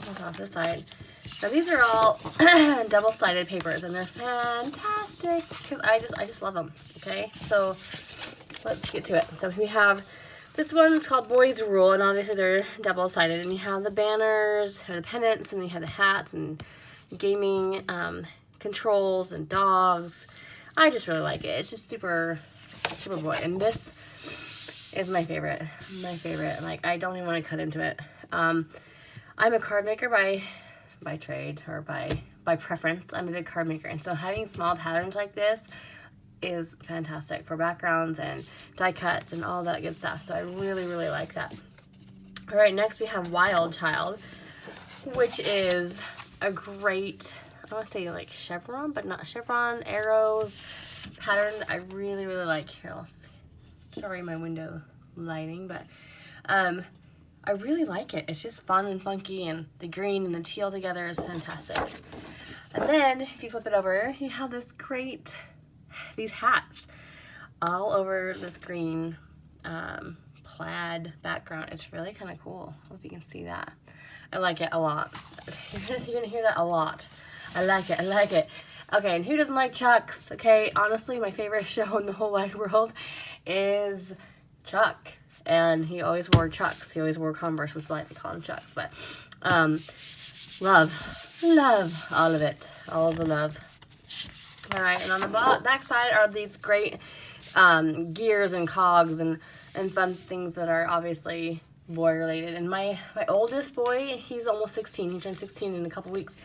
off this side. Now these are all double-sided papers, and they're fantastic because I just love them. Okay, so let's get to it. So we have this one. It's called Boys Rule, and obviously they're double-sided. And you have the banners, or the pennants, and you have the hats and gaming controls and dogs. I just really like it. It's just super boy. And this is my favorite. My favorite. Like, I don't even want to cut into it. I'm a card maker by trade, or by preference. I'm a big card maker, and so having small patterns like this is fantastic for backgrounds and die cuts and all that good stuff. So I really like that. All right, next we have Wild Child, which is a great, I want to say like chevron, but not chevron, arrows pattern. I really like. Here, sorry, my window lighting, but I really like it. It's just fun and funky, and the green and the teal together is fantastic. And then if you flip it over, you have these hats all over this green plaid background. It's really kind of cool. I hope you can see that. I like it a lot. You're gonna hear that a lot. I like it. Okay, and who doesn't like Chucks? Okay, honestly, my favorite show in the whole wide world is Chuck. And he always wore Chucks. He always wore Converse, which is why they call him Chucks. But love all of it. All of the love. All right, and on the back side are these great gears and cogs and fun things that are obviously boy related. And my oldest boy, he's almost 16. He turned 16 in a couple weeks.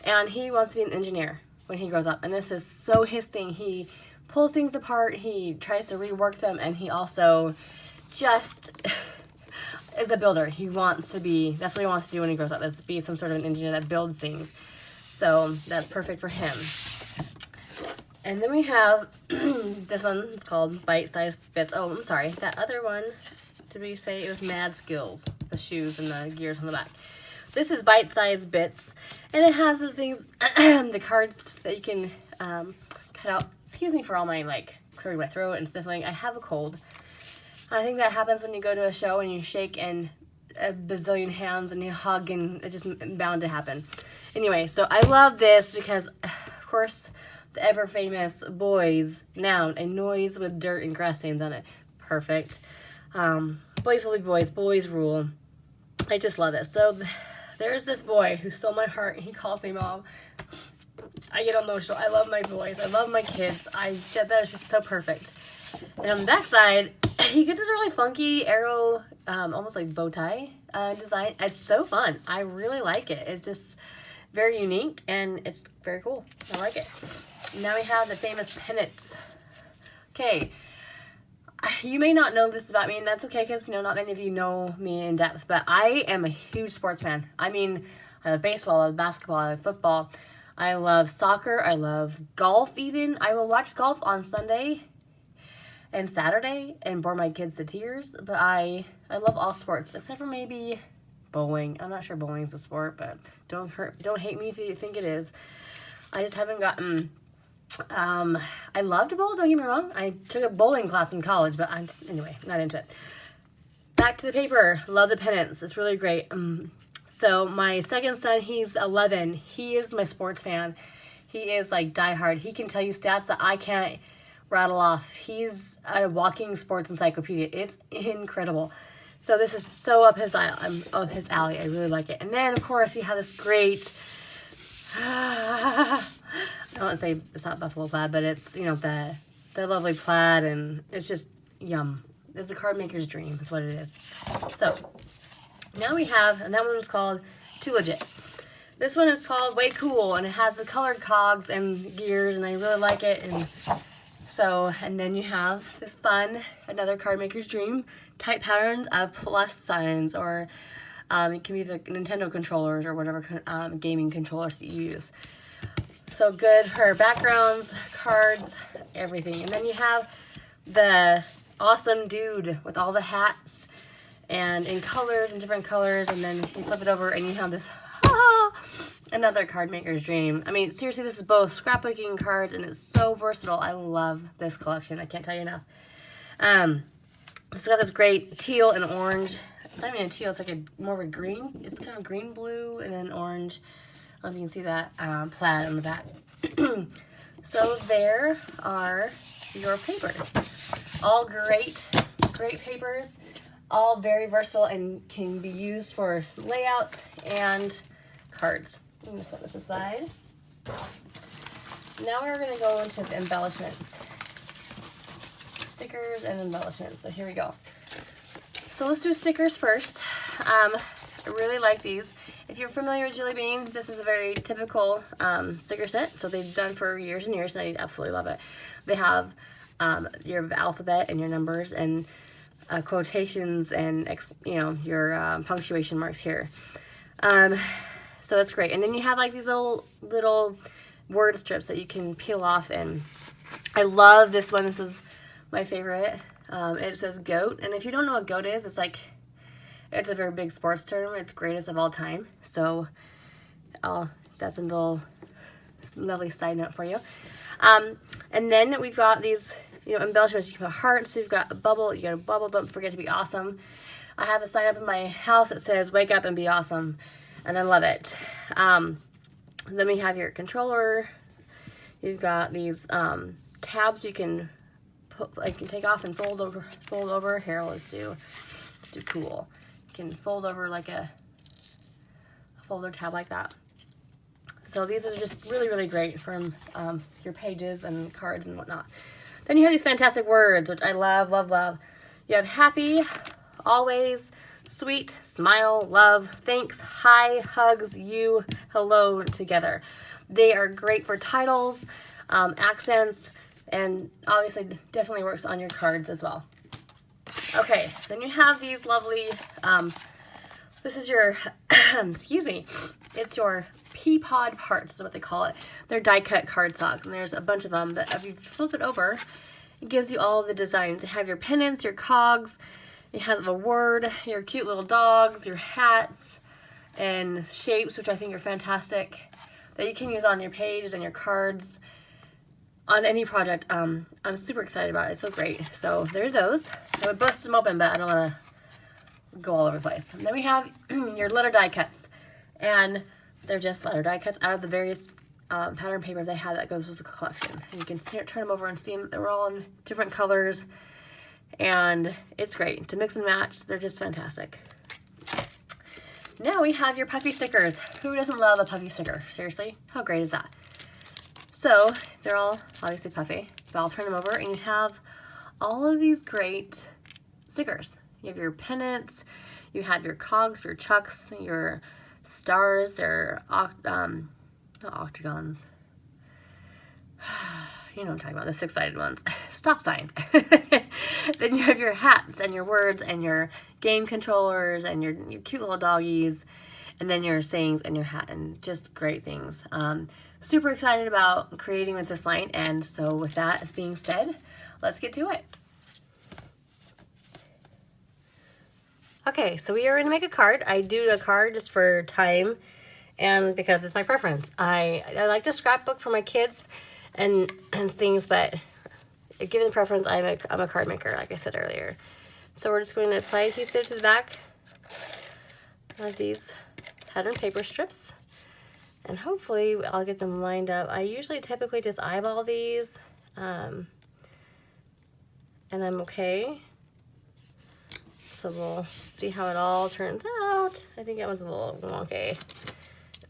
And he wants to be an engineer when he grows up. And this is so his thing. He pulls things apart. He tries to rework them. And he also just is a builder. He wants to be, that's what he wants to do when he grows up, is be some sort of an engineer that builds things. So that's perfect for him. And then we have this one. It's called Bite Size Bits. Oh, I'm sorry. That other one, did we say it was Mad Skills? The shoes and the gears on the back. This is Bite Size Bits. And it has the things, the cards that you can cut out. Excuse me for all my, like, clearing my throat and sniffling. I have a cold. I think that happens when you go to a show and you shake and a bazillion hands and you hug, and it's just bound to happen. Anyway, so I love this because, of course, the ever famous Boys, noun, a noise with dirt and grass stains on it. Perfect. Boys will be boys. Boys rule. I just love it. So there's this boy who stole my heart. He calls me mom. I get emotional. I love my boys. I love my kids. That is just so perfect. And on the back side, he gets this really funky arrow, almost like bow tie design. It's so fun. I really like it. It's just very unique, and it's very cool. I like it. Now we have the famous pennants. Okay, you may not know this about me, and that's okay, because not many of you know me in depth, but I am a huge sports fan. I mean, I love baseball, I love basketball, I love football, I love soccer, I love golf even. I will watch golf on Sunday and Saturday and bore my kids to tears, but I love all sports except for maybe bowling. I'm not sure bowling's a sport, but don't hate me if you think it is. I just haven't gotten. I love to bowl. Don't get me wrong. I took a bowling class in college, but anyway, not into it. Back to the paper. Love the pennants. It's really great. So my second son, he's 11. He is my sports fan. He is like diehard. He can tell you stats that I can't rattle off. He's a walking sports encyclopedia. It's incredible. So this is so up his alley. I really like it. And then of course you have this great I don't want to say it's not buffalo plaid, but it's the lovely plaid, and it's just yum. It's a card maker's dream. That's what it is. So now we have, and that one was called Too Legit. This one is called Way Cool, and it has the colored cogs and gears, and I really like it. And then you have this fun, another card maker's dream, type patterns of plus signs, or it can be the Nintendo controllers or whatever gaming controllers that you use. So good for backgrounds, cards, everything. And then you have the awesome dude with all the hats and in colors and different colors, and then you flip it over and you have this another card maker's dream. I mean, seriously, this is both scrapbooking cards, and it's so versatile. I love this collection. I can't tell you enough. It's got this great teal and orange It's not even a teal, it's like more of a green. It's kind of green, blue, and then orange. I don't know if you can see that plaid on the back. So there are your papers. All great papers. All very versatile and can be used for layouts and cards. I'm going to set this aside. Now we're going to go into the embellishments. Stickers and embellishments. So here we go. So let's do stickers first. I really like these. If you're familiar with Jillibean, this is a very typical sticker set. So they've done for years and years, and I absolutely love it. They have your alphabet and your numbers and quotations and your punctuation marks here. So that's great. And then you have like these little word strips that you can peel off, and I love this one. This is my favorite. It says GOAT, and if you don't know what GOAT is, it's a very big sports term. It's greatest of all time. So that's a little lovely side note for you. And then we've got these embellishments. You can put hearts. You've got a bubble. You got a bubble. Don't forget to be awesome. I have a sign up in my house that says "Wake up and be awesome," and I love it. Then we have your controller. You've got these tabs you can take off and fold over. Here, let's do cool. You can fold over like a folder tab like that. So these are just really, really great for your pages and cards and whatnot. Then you have these fantastic words, which I love, love, love. You have happy, always, sweet, smile, love, thanks, hi, hugs, you, hello together. They are great for titles, accents, and obviously definitely works on your cards as well. Okay, then you have these lovely, this is your, excuse me, it's your pea pod hearts is what they call it. They're die cut cardstock, and there's a bunch of them that if you flip it over, it gives you all of the designs. You have your pennants, your cogs, you have a word, your cute little dogs, your hats, and shapes, which I think are fantastic, that you can use on your pages and your cards on any project. I'm super excited about it. It's so great. So there's those. I would bust them open, but I don't want to go all over the place. And then we have your letter die cuts, and they're just letter die cuts out of the various pattern paper they have that goes with the collection. And you can turn them over and see them. They're all in different colors, and it's great to mix and match. They're just fantastic. Now we have your puffy stickers. Who doesn't love a puffy sticker? Seriously, how great is that? So they're all obviously puffy. So I'll turn them over, and you have all of these great stickers. You have your pennants, you have your cogs, your chucks, your stars, they're not octagons. You know what I'm talking about, the six-sided ones. Stop signs. Then you have your hats and your words and your game controllers and your cute little doggies, and then your sayings and your hat, and just great things. Super excited about creating with this line, and so with that being said, let's get to it. Okay, so we are going to make a card. I do a card just for time and because it's my preference. I like to scrapbook for my kids and things, but given the preference, I'm a card maker, like I said earlier. So we're just going to apply adhesive to the back of these pattern paper strips, and hopefully I'll get them lined up. I usually typically just eyeball these, and I'm okay. So we'll see how it all turns out. I think it was a little wonky.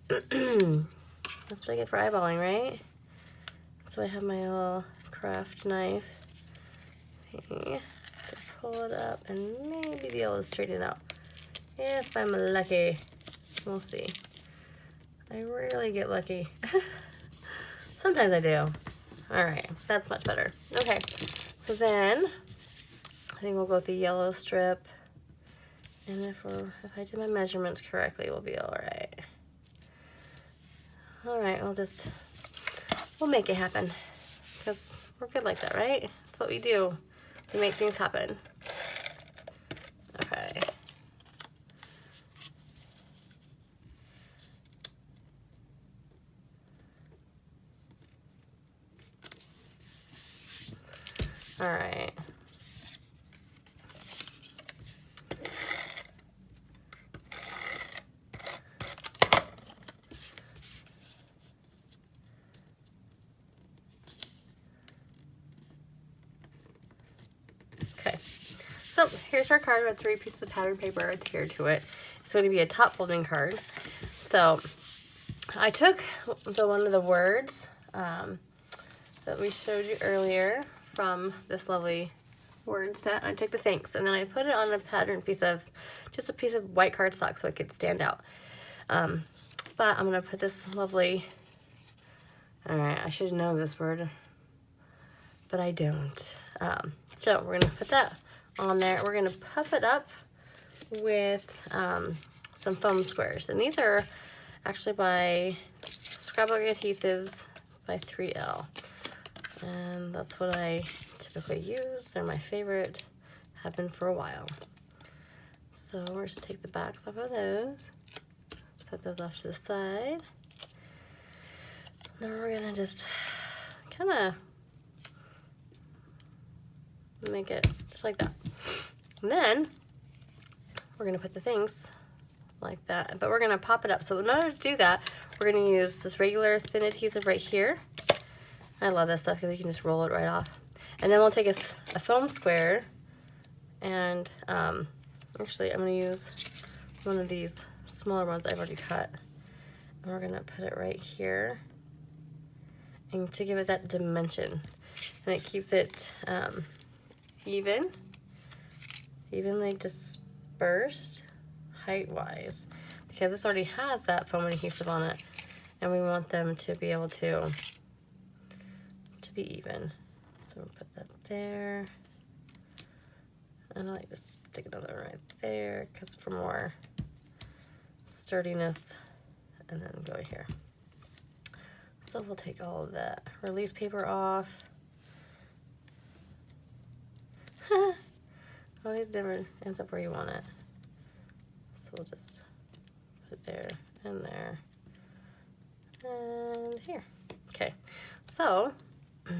That's what I get for eyeballing, right? So I have my little craft knife thingy to pull it up and maybe be able to straighten it out. If I'm lucky. We'll see. I rarely get lucky. Sometimes I do. Alright, that's much better. Okay, so then I think we'll go with the yellow strip. And if I do my measurements correctly, we'll be alright. Alright, we'll make it happen. Because we're good like that, right? That's what we do. We make things happen. Okay. Alright. So here's our card with 3 pieces of pattern paper adhered to it. It's going to be a top folding card. So I took one of the words that we showed you earlier from this lovely word set. I took the thanks, and then I put it on a pattern piece of, just a piece of white cardstock so it could stand out. But I'm going to put this lovely, alright, I should know this word, but I don't. So we're going to put that on there. We're going to puff it up with some foam squares. And these are actually by Scrapbook Adhesives by 3L. And that's what I typically use. They're my favorite, have been for a while. So we're just take the backs off of those. Put those off to the side. Then we're gonna just kind of make it just like that. And then we're gonna put the things like that, but we're gonna pop it up. So in order to do that, we're gonna use this regular thin adhesive right here. I love this stuff because you can just roll it right off. And then we'll take a foam square, and actually I'm gonna use one of these smaller ones I've already cut, and we're gonna put it right here, and to give it that dimension, and it keeps it evenly dispersed height-wise, because this already has that foam adhesive on it, and we want them to be able to be even. So we'll put that there, and I like to stick another one right there, because for more sturdiness, and then go here. So we'll take all of that release paper off. Always never ends up where you want it. So we'll just put it there and there and here. Okay, so I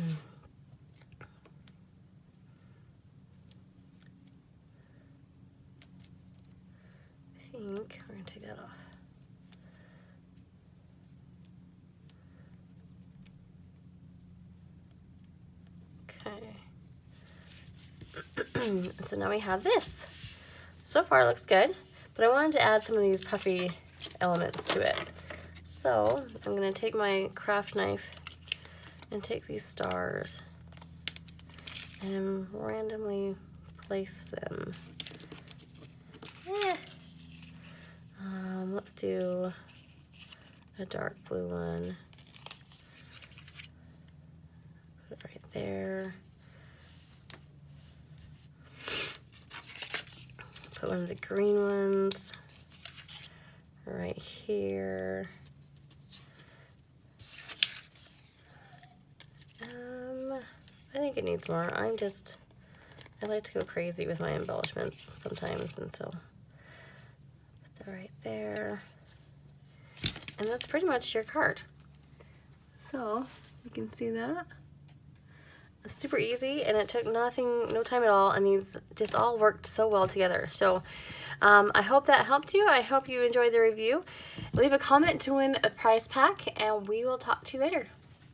think we're gonna take that off. Okay. So now we have this. So far it looks good, but I wanted to add some of these puffy elements to it. So I'm gonna take my craft knife and take these stars and randomly place them. Let's do a dark blue one. Put it right there. Put one of the green ones right here. I think it needs more. I like to go crazy with my embellishments sometimes, and so put that right there. And that's pretty much your card. So you can see that. It's super easy, and it took no time at all, and these just all worked so well together. So I hope that helped you. I hope you enjoyed the review. Leave a comment to win a prize pack, and we will talk to you later.